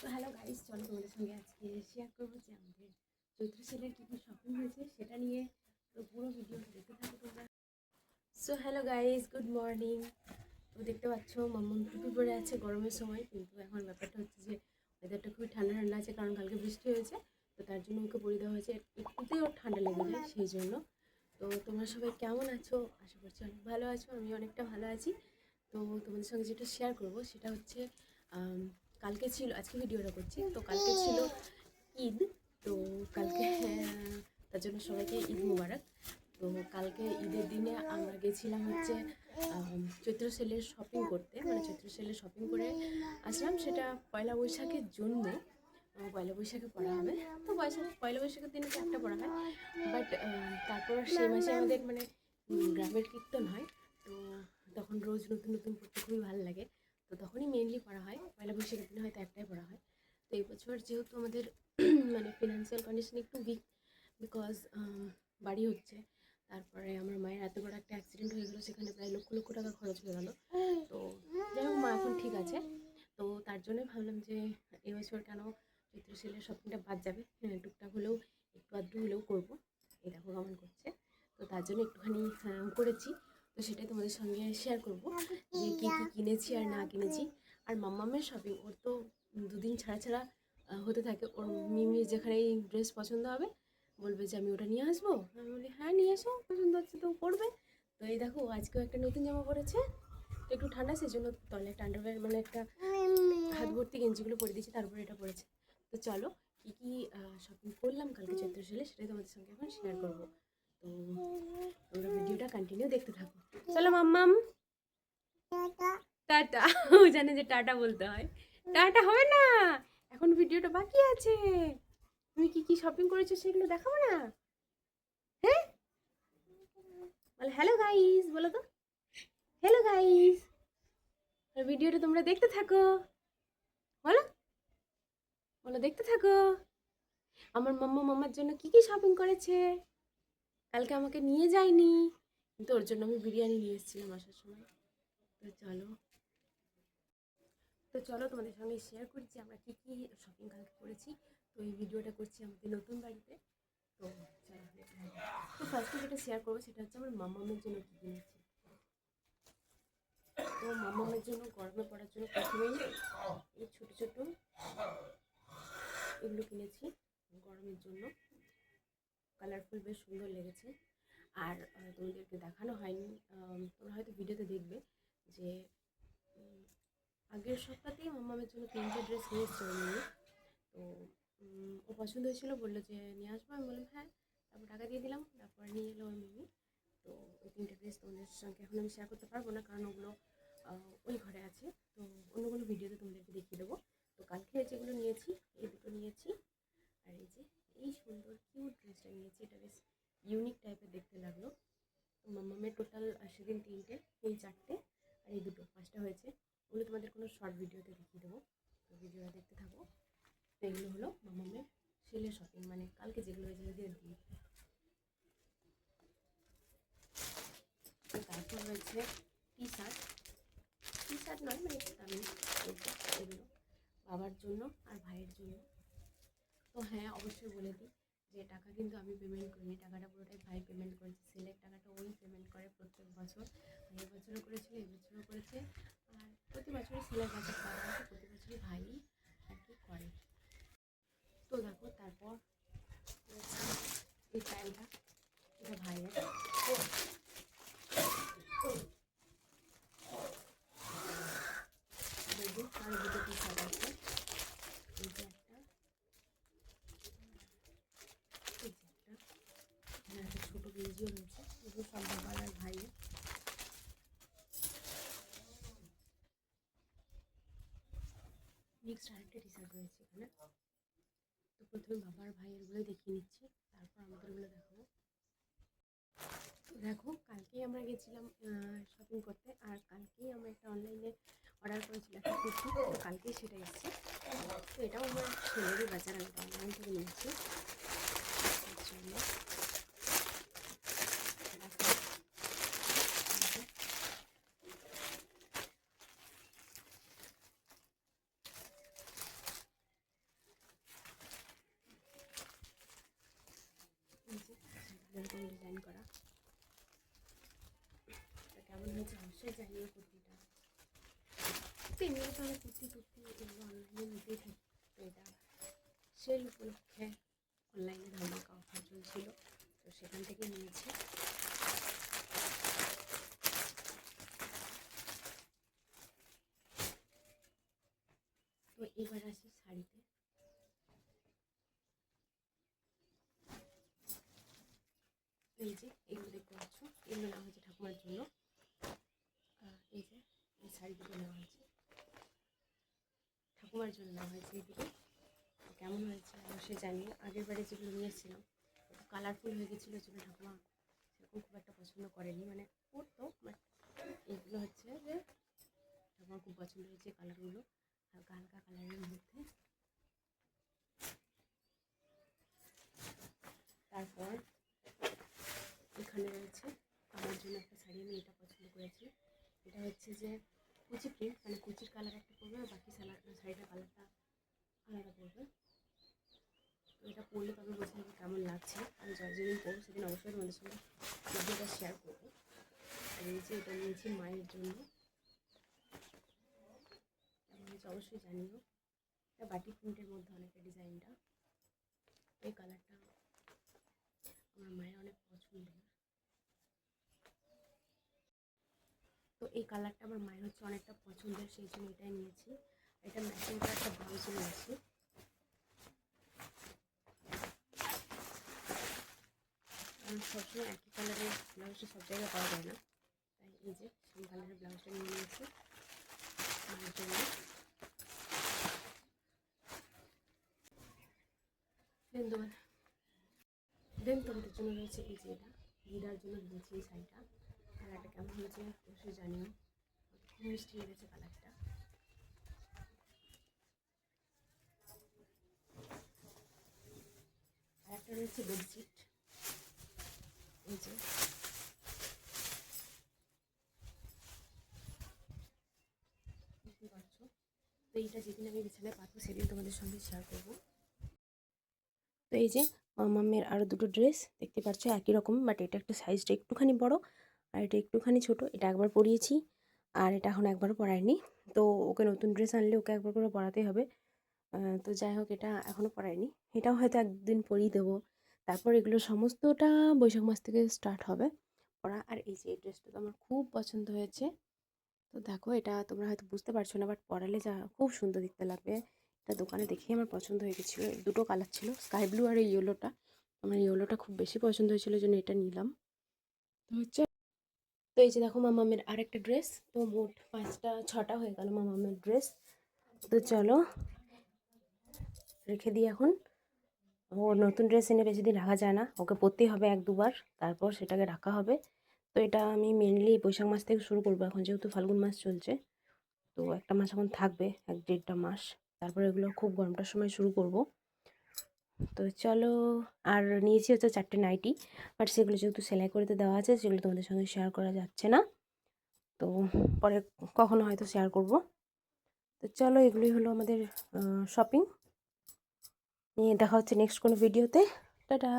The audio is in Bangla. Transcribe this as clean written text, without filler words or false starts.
তো হ্যালো গাইস, চলো তোমাদের সঙ্গে আজকে শেয়ার করবো যে আমাদের চৈত্র সেলের কী কী শপিং হয়েছে সেটা নিয়ে। তো পুরো ভিডিওটা দেখতে থাকো তোমরা। So hello guys, good morning. তো দেখতে পাচ্ছ মাম্মাম টুপি পরে আছে গরমের সময়, কিন্তু এখন ব্যাপারটা হচ্ছে যে ওয়েদারটা খুবই ঠান্ডা ঠান্ডা আছে, কারণ কালকে বৃষ্টি হয়েছে। তো তার জন্য ওকে পরিয়ে দেওয়া হয়েছে, একটুতেই ওর ঠান্ডা লেগে যায় সেই জন্য। তো তোমরা সবাই কেমন আছো? আশা করছি অনেক ভালো আছো, আমি অনেকটা ভালো আছি। তো তোমাদের সঙ্গে যেটা শেয়ার করব সেটা হচ্ছে কালকে ছিল, আজকে ভিডিওটা করছি, তো কালকে ছিল ঈদ। তো কালকে তার জন্য সবাইকে ঈদ মুবারক। তো কালকে ঈদের দিনে আমরা গেছিলাম হচ্ছে চৈত্র সেলের শপিং করতে, মানে চৈত্র সেলের শপিং করে আসলাম। সেটা পয়লা বৈশাখের জন্য, পয়লা বৈশাখে পড়া হবে। তো পয়লা বৈশাখের দিনে তো একটা পড়া হয়, বাট তারপর সেই মাসে আমাদের মানে গ্রামের কীর্তন হয়। তো তখন রোজ নতুন নতুন পড়তে খুবই ভালো লাগে। তো তখনই মেনলি পড়া হয়, পয়লা বৈশাখের দিনে হয়তো একটাই পড়া হয়। তো এই বছর যেহেতু আমাদের মানে ফিনান্সিয়াল কন্ডিশন একটু উইক, বিকজ বাড়ি হচ্ছে, তারপরে আমার মায়ের এত বড় একটা অ্যাক্সিডেন্ট হয়ে গেলো, সেখানে প্রায় লক্ষ লক্ষ টাকা খরচ হয়ে গেলো। তো যাই হোক, মা এখন ঠিক আছে। তো তার জন্যই ভাবলাম যে এবছর কেন চৈত্র সেলের শপিংটা বাদ যাবে, হ্যাঁ টুকটাক হলেও একটু আধটু হলেও করবো। এই দেখো কেমন করছে। তো তার জন্য একটুখানি করেছি। তো সেটাই তোমাদের সঙ্গে শেয়ার করবো যে কী কী কিনেছি আর না কিনেছি। আর মাম্মামের শপিং ওর তো দুদিন ছাড়া ছাড়া হতে থাকে। ওর মিমির যেখানেই ড্রেস পছন্দ হবে বলবে যে আমি ওটা নিয়ে আসবো। আমি বলি হ্যাঁ নিয়ে আসো, পছন্দ হচ্ছে তো পরবে। তো এই দেখো আজকেও একটা নতুন জামা পরেছে। তো একটু ঠান্ডা, সেই জন্য তলে একটা আন্ডারওয়্যার মানে একটা হাত ভর্তি গেঞ্জিগুলো পরে দিয়েছি, তারপরে এটা পরেছে। তো চলো কী কী শপিং করলাম কালকে চৈত্র সেলে সেটাই তোমাদের সঙ্গে এখন শেয়ার করবো। তো তোমরা ভিডিওটা কন্টিনিউ দেখতে থাকো। চলো মাম্মাম, টাটা। ও জানে যে টাটা বলতে হয়, টাটা হবে না, এখন ভিডিওটা বাকি আছে। তুমি কি কি শপিং করেছো সেগুলো দেখাবো না? হ্যাঁ বলো হ্যালো গাইস, বলো তো হ্যালো গাইস। ভিডিওটা তোমরা দেখতে থাকো, বলো বলো দেখতে থাকো। আমার মাম্মা মাম্মার জন্য কি কি শপিং করেছে। কালকে আমাকে নিয়ে যায়নি, কিন্তু ওর জন্য আমি বিরিয়ানি নিয়ে এসেছিলাম আসার সময়। তো চলো তোমাদের সঙ্গে শেয়ার করি যে আমরা কী কী শপিং কালকে করেছি। তো এই ভিডিওটা করছি আমাদের নতুন বাড়িতে। তো চলো, তো ফার্স্টে যেটা শেয়ার করবো সেটা হচ্ছে আমার মাম্মামের জন্য কী কিনেছি। তো মাম্মামের জন্য গরমে পড়ার জন্য প্রথমেই এই ছোটো ছোটো এগুলো কিনেছি গরমের জন্য। কালারফুল, বেশ সুন্দর লেগেছে। আর তোমাদেরকে দেখানো হয়নি, তোমরা হয়তো ভিডিওতে দেখবে যে আগের সপ্তাহতেই মাম্মামের জন্য 3টে ড্রেস নিয়ে এসছে ও নিয়ে। তো ও পছন্দ হয়েছিল, বললো যে নিয়ে আসবো। আমি বললাম হ্যাঁ, তারপর টাকা দিয়ে দিলাম, তারপর নিয়ে এলো ওর মিমি। তো ওই 3টে ড্রেস তোমাদের সঙ্গে এখন আমি শেয়ার করতে পারবো না, কারণ ওগুলো ওই ঘরে আছে। তো অন্য কোনো ভিডিওতে তোমাদেরকে দেখিয়ে দেবো। তো কালকে যেগুলো নিয়েছি, এই দুটো নিয়েছি, আর এই যে এই সুন্দর কিউট ড্রেসটা নিয়েছি। এটা বেশ ইউনিক টাইপের দেখতে লাগলো। তো মাম্মামের টোটাল সেদিন 3টে, এই 4টে, আর এই দুটো 5টা হয়েছে। ওগুলো তোমাদের কোনো শর্ট ভিডিওতে দেখিয়ে দেবো, তো ভিডিওটা দেখতে থাকো। তো এগুলো হলো মাম্মামের সেলের শপিং, মানে কালকে যেগুলো হয়েছে ঈদের দিন। তো তারপর রয়েছে টি শার্ট, টি শার্ট নয় মানে একটু দামি, এগুলো বাবার জন্য আর ভাইয়ের জন্য। তো হ্যাঁ অবশ্যই বলে দিই যে টাকা কিন্তু আমি পেমেন্ট করিনি, টাকাটা পুরোটাই ভাই পেমেন্ট করেছে। সেলের টাকাটা ওই পেমেন্ট করে প্রত্যেক বছর। এই বছরও করেছিল, এই বছরও করেছে, আর প্রতি বছরই সেলের কাছে পাওয়া আছে, প্রতি বছরই ভাই আর কি করে। তো দেখো তারপর এই প্যান্টটা, এটা ভাইয়ের। দেখো আরও দুটো টি শার্ট আছে, এই যে একটা, এই যে একটা, এখানে একটা ছোটো গেঞ্জিও রয়েছে। এগুলো সব বাবার আর ভাইয়ের। নেক্সট আরেকটা টি শার্ট রয়েছে এখানে। তো প্রথমে বাবার ভাইয়েরগুলো দেখিয়ে নিচ্ছি, তারপর আমাদেরগুলো দেখাবো। দেখো কালকেই আমরা গেছিলাম শপিং করতে, আর কালকেই আমরা একটা অনলাইনে অর্ডার করেছিলাম একটা কুর্তি। তো কালকেই সেটা এসেছে। তো এটাও আমার ছেলেরই বাজার, আমি অনলাইন থেকে নিয়েছি। এরকম ডিজাইন করা। কেমন হয়েছে অবশ্যই জানিয়ে কুর্তিটা। তো এমনি তো আমি কুর্তি এগুলো অনলাইনে নিতেই থাকি। তো এটা সেল উপলক্ষে অনলাইনে ধামাকা অফার চলছিল, তো সেখান থেকে নিয়েছি। তো এবার আসি শাড়িতে। এই যে এগুলো দেখতে পাচ্ছ, এগুলো নেওয়া হয়েছে ঠাকুমার জন্য। এই যে এই শাড়িগুলো নেওয়া হয়েছে ঠাকুমার জন্য নেওয়া হয়েছে। এই দুটো কেমন হয়েছে অবশ্যই জানিয়ে। আগের বারে যেগুলো নিয়ে এসেছিলাম একটু কালারফুল হয়ে গেছিলো, যেগুলো ঠাকুমা সেরকম খুব একটা পছন্দ করেনি, মানে পরতো, বাট এগুলো হচ্ছে যে ঠাকুমার খুব পছন্দ হয়েছে কালারগুলো, হালকা হালকা কালারের মধ্যে। তারপর এখানে রয়েছে আমার জন্য একটা শাড়ি, আমি এটা পছন্দ করেছি। এটা হচ্ছে যে কুচি প্রিন্ট, মানে কুচির কালার একটা পরবে আর বাকি শাড়িটার কালারটা আলাদা পরবে। তো এটা পরলে তবে বোঝা যাবে কেমন লাগছে। আমি যেদিন পরবো সেদিন অবশ্যই তোমাদের সঙ্গে ভিডিওটা শেয়ার করবো। আর এই যে এটা নিয়েছি মায়ের জন্য, কেমন হয়েছে অবশ্যই জানিও। এটা বাটিক প্রিন্টের মধ্যে অনেকটা ডিজাইনটা। এই কালারটা আমার মায়ের অনেক পছন্দের। তো এই কালারটা আমার মায়ের হচ্ছে অনেকটা পছন্দের, সেই জন্য এটাই নিয়েছি। এটা ম্যাচিং করে একটা ব্লাউজও নিয়েছি। কারণ সবসময় একই কালারের ব্লাউজটা সব জায়গায় পাওয়া যায় না, তাই এই যে সেম কালারের ব্লাউজটা নিয়ে নিয়েছি মায়ের জন্য। দেন তোমাদের জন্য রয়েছে এই যে এটা দিদার জন্য নিয়েছি এই শাড়িটা। কালারটা কেমন হয়েছে অবশ্যই জানিও, খুব মিষ্টি লেগেছে কালারটা। আর একটা রয়েছে বেডশিট, এই যে বুঝতে পারছো। তো এইটা যেদিন আমি বিছানায় পাতবো সেদিন তোমাদের সঙ্গে শেয়ার করবো। তো এই যে মাম্মামের আরও দুটো ড্রেস দেখতে পাচ্ছ একই রকম, বাট এটা একটা সাইজটা একটুখানি বড় আর এটা একটুখানি ছোট। এটা একবার পরিয়েছি আর এটা এখন একবারও পরায়নি। তো ওকে নতুন ড্রেস আনলে ওকে একবার করে পরাতেই হবে। তো যাই হোক, এটা এখনও পরাইনি, এটাও হয়তো একদিন পরিয়ে দেবো। তারপর এগুলো সমস্তটা বৈশাখ মাস থেকে স্টার্ট হবে পরা। আর এই যে এই ড্রেসটা তো আমার খুব পছন্দ হয়েছে। তো দেখো, এটা তোমরা হয়তো বুঝতে পারছো না, বাট পরালে যা খুব সুন্দর দেখতে লাগবে। এটা দোকানে দেখেই আমার পছন্দ হয়ে গেছিলো। দুটো কালার ছিল, স্কাই ব্লু আর এই ইয়েলোটা। আমার ইয়েলোটা খুব বেশি পছন্দ হয়েছিল, জন্য এটা নিলাম। তো হচ্ছে, তো এই যে দেখো মামামের আরেকটা ড্রেস। তো মোট 5-6টা হয়ে গেল মামামের ড্রেস। তো চলো রেখে দিই এখন। ও নতুন ড্রেস এনে বেশি দিন রাখা যায় না, ওকে পরতেই হবে 1-2 বার, তারপর সেটাকে রাখা হবে। তো এটা আমি মেনলি বৈশাখ মাস থেকে শুরু করবো, এখন যেহেতু ফাল্গুন মাস চলছে। তো একটা মাস এখন থাকবে, 1-1.5টা মাস, তারপরে এগুলো খুব গরমটার সময় শুরু করব। তো চলো, আর নিয়েছি হচ্ছে 4টে নাইটি, বাট সেগুলো যেহেতু সেলাই করতে দেওয়া আছে সেগুলো তোমাদের সঙ্গে শেয়ার করা যাচ্ছে না। তো পরে কখনো হয়তো শেয়ার করব। তো চলো, এগুলোই হলো আমাদের শপিং। নিয়ে দেখা হচ্ছে নেক্সট কোনো ভিডিওতে। টাটা।